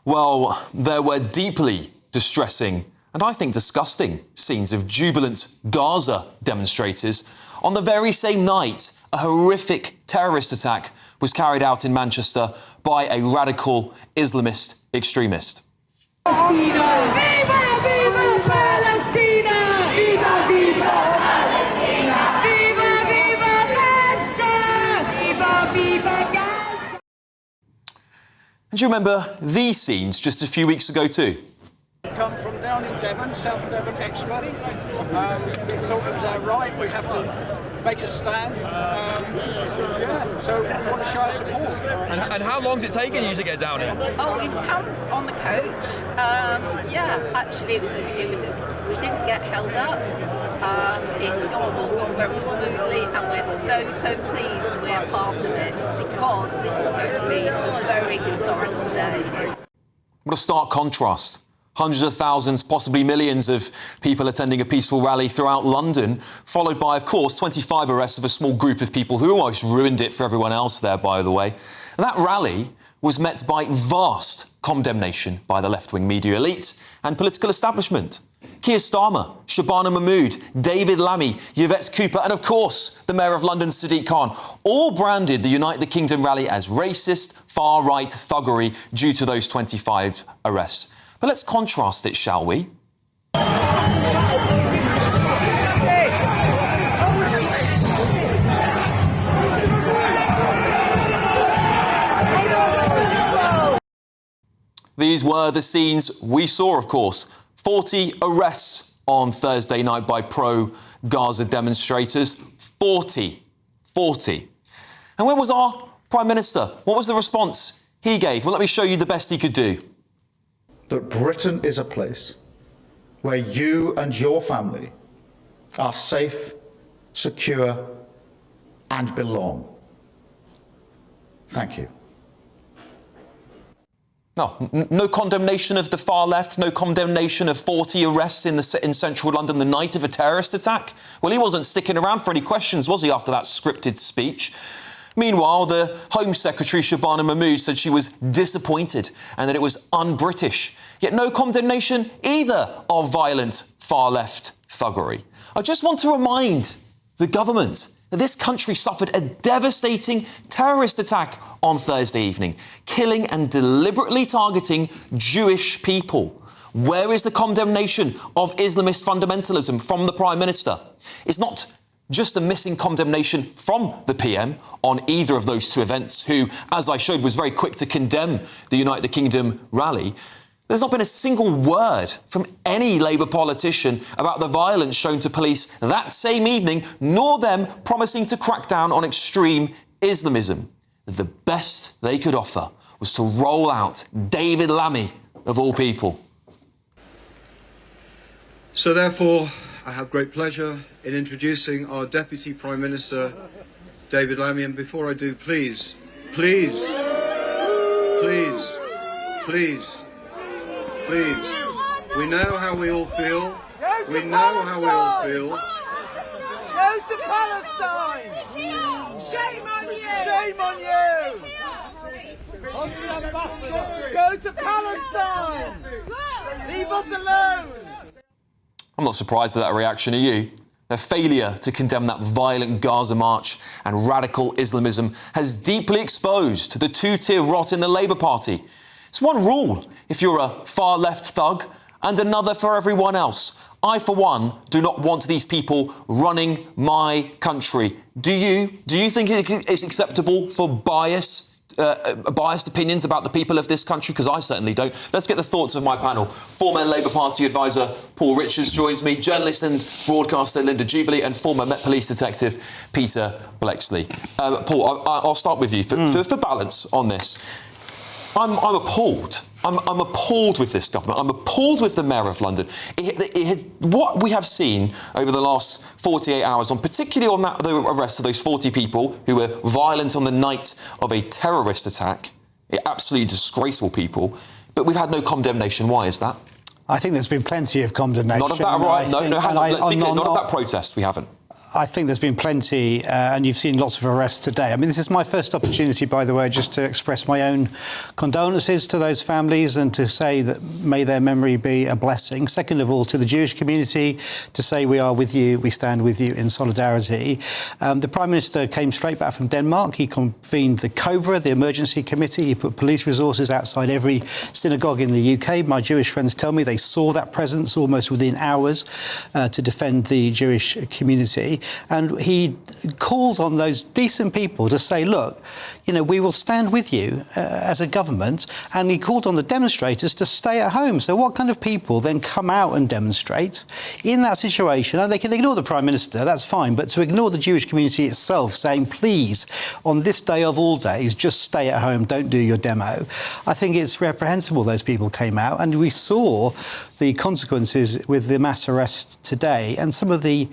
Well, there were deeply distressing and I think disgusting scenes of jubilant Gaza demonstrators on the very same night a horrific terrorist attack was carried out in Manchester by a radical Islamist extremist. Viva, viva Palestina! Viva, viva Palestina! Viva, viva Gaza! Viva, viva Gaza! And do you remember these scenes just a few weeks ago too? Come from down in Devon, South Devon, Exmouth. We thought it was our right. We have to make a stand. So we want to show our support. And how long's it taken you to get down here? Oh, we've come on the coach. Actually, it was we didn't get held up. It's all gone very smoothly, and we're so pleased we're part of it because this is going to be a very historical day. What a stark contrast. Hundreds of thousands, possibly millions of people attending a peaceful rally throughout London, followed by, of course, 25 arrests of a small group of people who almost ruined it for everyone else there, by the way. And that rally was met by vast condemnation by the left-wing media elite and political establishment. Keir Starmer, Shabana Mahmood, David Lammy, Yvette Cooper and, of course, the Mayor of London, Sadiq Khan, all branded the Unite the Kingdom rally as racist, far-right thuggery due to those 25 arrests. But let's contrast it, shall we? These were the scenes we saw, of course. 40 arrests on Thursday night by pro-Gaza demonstrators. 40. And where was our Prime Minister? What was the response he gave? Well, let me show you the best he could do. That Britain is a place where you and your family are safe, secure, and belong. Thank you. No condemnation of the far left, no condemnation of 40 arrests in central London the night of a terrorist attack. Well, he wasn't sticking around for any questions, was he, after that scripted speech? Meanwhile, the Home Secretary, Shabana Mahmood, said she was disappointed and that it was un-British. Yet no condemnation either of violent far-left thuggery. I just want to remind the government that this country suffered a devastating terrorist attack on Thursday evening, killing and deliberately targeting Jewish people. Where is the condemnation of Islamist fundamentalism from the Prime Minister? It's not just a missing condemnation from the PM on either of those two events, who, as I showed, was very quick to condemn the Unite the Kingdom rally. There's not been a single word from any Labour politician about the violence shown to police that same evening, nor them promising to crack down on extreme Islamism. The best they could offer was to roll out David Lammy, of all people. So therefore, I have great pleasure in introducing our Deputy Prime Minister, David Lammy. And before I do, please, we know how we all feel. We know how we all feel. Go to Palestine! Shame on you! Shame on you! Go to Palestine! Leave us alone! I'm not surprised at that reaction, are you? Their failure to condemn that violent Gaza march and radical Islamism has deeply exposed the two-tier rot in the Labour Party. It's one rule if you're a far-left thug and another for everyone else. I, for one, do not want these people running my country. Do you? Do you think it's acceptable for biased opinions about the people of this country? Because I certainly don't. Let's get the thoughts of my panel. Former Labour Party advisor Paul Richards joins me, journalist and broadcaster Linda Jubilee, and former Met Police detective Peter Blexley. Paul, I'll start with you for balance on this. I'm appalled. I'm appalled with this government. I'm appalled with the Mayor of London. What we have seen over the last 48 hours, particularly on the arrest of those 40 people who were violent on the night of a terrorist attack, absolutely disgraceful people, but we've had no condemnation. Why is that? I think there's been plenty of condemnation. Not of that, right? Not of that protest, we haven't. I think there's been plenty, and you've seen lots of arrests today. I mean, this is my first opportunity, by the way, just to express my own condolences to those families and to say that may their memory be a blessing. Second of all, to the Jewish community, to say we are with you, we stand with you in solidarity. The Prime Minister came straight back from Denmark. He convened the COBRA, the emergency committee. He put police resources outside every synagogue in the UK. My Jewish friends tell me they saw that presence almost within hours to defend the Jewish community. And he called on those decent people to say, look, you know, we will stand with you as a government. And he called on the demonstrators to stay at home. So what kind of people then come out and demonstrate in that situation? And they can ignore the Prime Minister, that's fine, but to ignore the Jewish community itself, saying, please, on this day of all days, just stay at home, don't do your demo. I think it's reprehensible those people came out. And we saw the consequences with the mass arrests today and some of the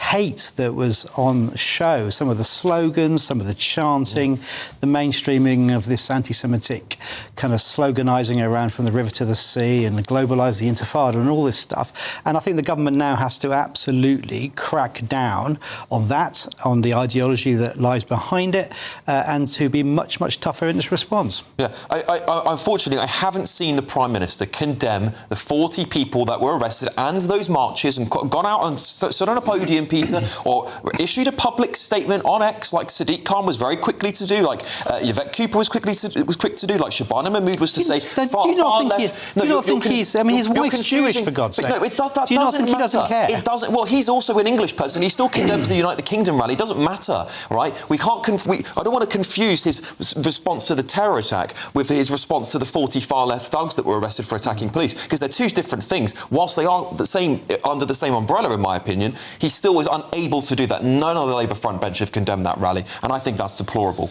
hate that was on show, some of the slogans, some of the chanting, the mainstreaming of this anti-Semitic kind of sloganising around from the river to the sea and globalise the intifada and all this stuff. And I think the government now has to absolutely crack down on that, on the ideology that lies behind it, and to be much, much tougher in its response. Yeah, unfortunately, I haven't seen the Prime Minister condemn the 40 people that were arrested and those marches and gone out and stood on a podium, Peter, or issued a public statement on X, like Sadiq Khan was very quickly to do, like Yvette Cooper was quick to do, like Shabana Mahmood was to say. Do you not think he's? I mean, his wife's Jewish, for God's sake. No, that do you not doesn't think he matter. doesn't care? It doesn't. Well, he's also an English person. He's still condemned to the United Kingdom rally. It doesn't matter, right? We can't. I don't want to confuse his response to the terror attack with his response to the 40 far-left thugs that were arrested for attacking police, because they're two different things. Whilst they are the same under the same umbrella, in my opinion, he still was unable to do that. None of the Labour front bench have condemned that rally, and I think that's deplorable.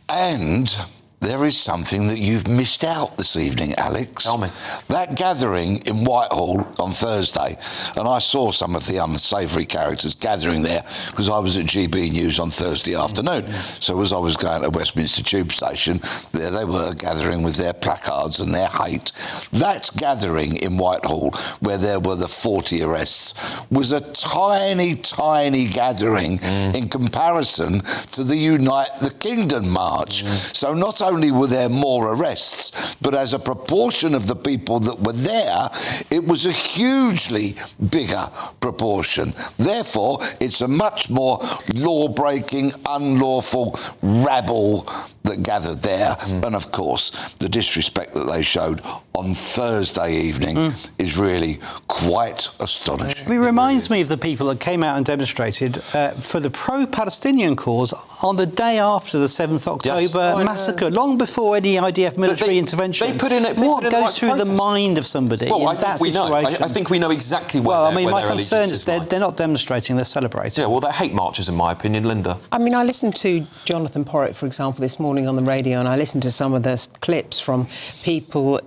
And there is something that you've missed out this evening, Alex. Tell me. That gathering in Whitehall on Thursday, and I saw some of the unsavoury characters gathering there because I was at GBNews on Thursday afternoon. So as I was going to Westminster Tube Station, there they were gathering with their placards and their hate. That gathering in Whitehall, where there were the 40 arrests, was a tiny, tiny gathering in comparison to the Unite the Kingdom march. So not only were there more arrests, but as a proportion of the people that were there, it was a hugely bigger proportion. Therefore, it's a much more law-breaking, unlawful rabble that gathered there. And of course, the disrespect that they showed on Thursday evening is really quite astonishing. It reminds me of the people that came out and demonstrated for the pro-Palestinian cause on the day after the 7th October massacre, long before any IDF military intervention. What goes through the mind of somebody in that situation? I think we know exactly where Well, I mean, my concern is they're not demonstrating, they're celebrating. Yeah, well, they're hate marches, in my opinion, Linda. I mean, I listened to Jonathan Porritt, for example, this morning on the radio, and I listened to some of the clips from people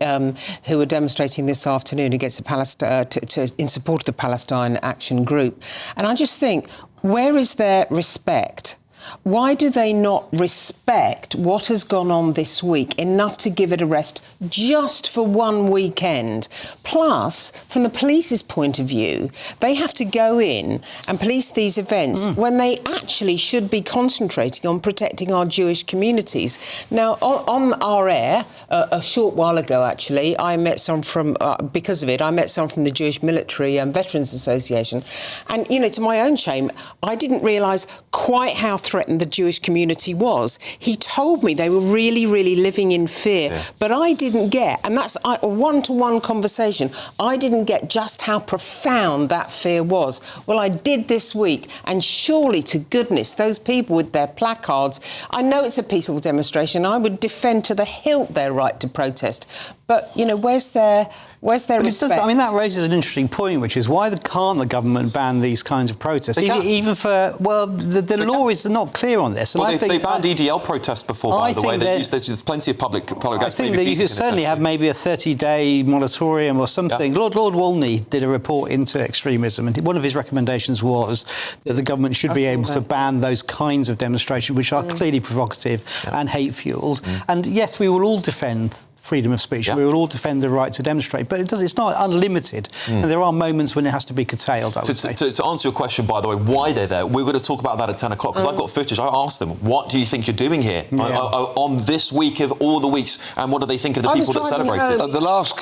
who were demonstrating this afternoon against in support of the Palestine Action Group. And I just think, where is their respect? Why do they not respect what has gone on this week enough to give it a rest just for one weekend? Plus, from the police's point of view, they have to go in and police these events when they actually should be concentrating on protecting our Jewish communities. Now, on our air, a short while ago, actually, I met some from, because of it, I met some from the Jewish Military Veterans Association. And, you know, to my own shame, I didn't realise quite how threatened the Jewish community was. He told me they were really, really living in fear, but I didn't get, and that's a one-to-one conversation, I didn't get just how profound that fear was. Well, I did this week, and surely to goodness, those people with their placards, I know it's a peaceful demonstration, I would defend to the hilt their right to protest, but, you know, where's their respect? I mean, that raises an interesting point, which is why can't the government ban these kinds of protests? Even for, well, the law is not clear on this. And well, I think they banned EDL protests before, by the way. There's plenty of public... I think that you certainly have maybe a 30-day moratorium or something. Lord Wolney did a report into extremism, and one of his recommendations was that the government should be able to ban those kinds of demonstrations, which are clearly provocative and hate-fuelled. And yes, we will all defend freedom of speech. Yeah. We will all defend the right to demonstrate, but it's not unlimited, and there are moments when it has to be curtailed, I would say. To answer your question, by the way, why they're there, we're going to talk about that at 10 o'clock, because I've got footage. I asked them, what do you think you're doing here on this week of all the weeks, and what do they think of the people that celebrated? At the last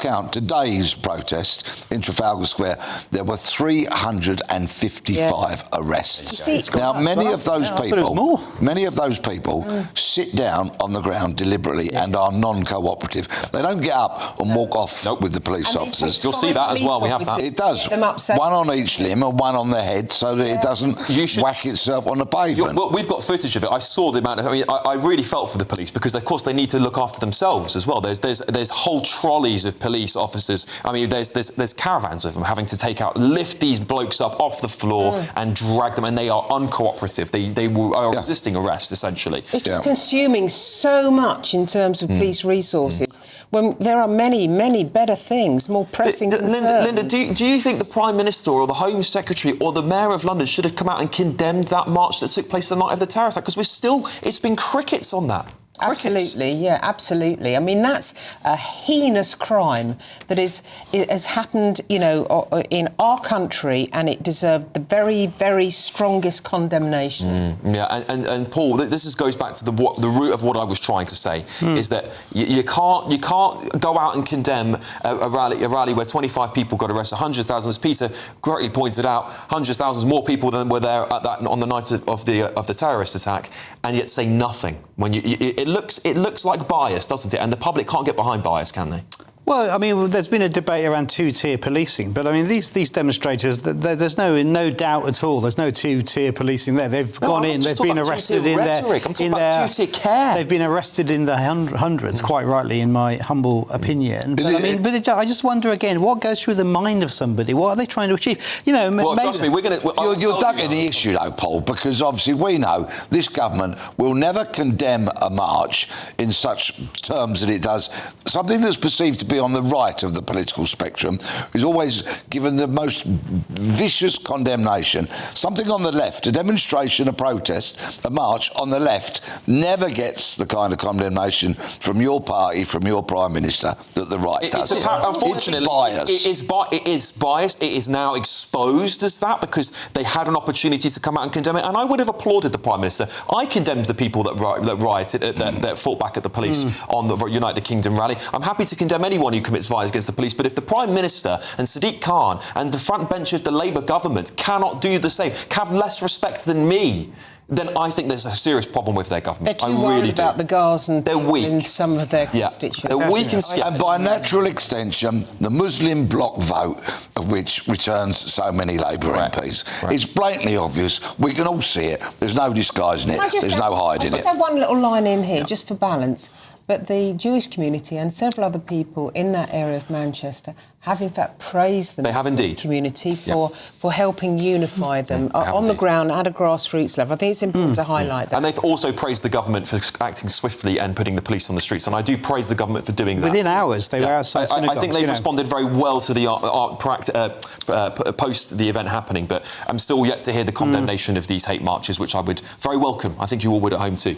count, today's protest in Trafalgar Square, there were 355 arrests. Now, many of those people sit down on the ground deliberately and are non-cooperative. They don't get up and walk off with the police officers. You'll see that as well. We have that. It does. One on each limb and one on the head, so that it doesn't whack itself on the pavement. Well, we've got footage of it. I saw the amount of. I mean, I really felt for the police, because, of course, they need to look after themselves as well. There's whole trolleys of police officers. I mean, there's caravans of them having to lift these blokes up off the floor and drag them, and they are uncooperative. They are resisting arrest, essentially. It's just consuming so much in terms of police resources, when there are many, many better things, more pressing concerns. Linda, do you think the Prime Minister or the Home Secretary or the Mayor of London should have come out and condemned that march that took place the night of the terror attack? Because it's been crickets on that. Absolutely, yeah, absolutely. I mean, that's a heinous crime that has happened, you know, in our country, and it deserved the very, very strongest condemnation. Yeah, and Paul, this goes back to the root of what I was trying to say, is that you can't go out and condemn a rally where 25 people got arrested, 100,000, as Peter correctly pointed out, 100,000 more people than were there on the night of the terrorist attack, and yet say nothing when it looks like bias, doesn't it? And the public can't get behind bias, can they? Well, I mean, there's been a debate around two-tier policing, but I mean, these demonstrators, there's no doubt at all. There's no two-tier policing there. They've gone in, they've been arrested in their two-tier care. They've been arrested in the hundreds, quite rightly, in my humble opinion. But I just wonder again, what goes through the mind of somebody? What are they trying to achieve? You know, well, trust me, we're going to. You're ducking the issue, though, Paul, because obviously we know this government will never condemn a march in such terms that it does something that's perceived to be on the right of the political spectrum is always given the most vicious condemnation. Something on the left, a demonstration, a protest, a march on the left never gets the kind of condemnation from your party, from your Prime Minister, that the right does. Unfortunately, it is biased. It is now exposed as that, because they had an opportunity to come out and condemn it, and I would have applauded the Prime Minister. I condemned the people that rioted, that fought back at the police on the Unite the Kingdom rally. I'm happy to condemn anyone who commits violence against the police, but if the Prime Minister and Sadiq Khan and the front bench of the Labour government cannot do the same, have less respect than me, then I think there's a serious problem with their government. They're too worried about the Gaza and they're weak in some of their constituents. They're weak and scared. And by natural extension, the Muslim bloc vote, of which returns so many Labour MPs, is blatantly obvious. We can all see it. There's no disguising it. There's no hiding it. I just have one little line in here, just for balance. But the Jewish community and several other people in that area of Manchester have in fact praised the Muslim community for helping unify them on the ground at a grassroots level. I think it's important to highlight that. And they've also praised the government for acting swiftly and putting the police on the streets. And I do praise the government for doing that. Within hours, they were outside synagogues. I think they've responded very well to the post the event happening. But I'm still yet to hear the condemnation of these hate marches, which I would very welcome. I think you all would at home too.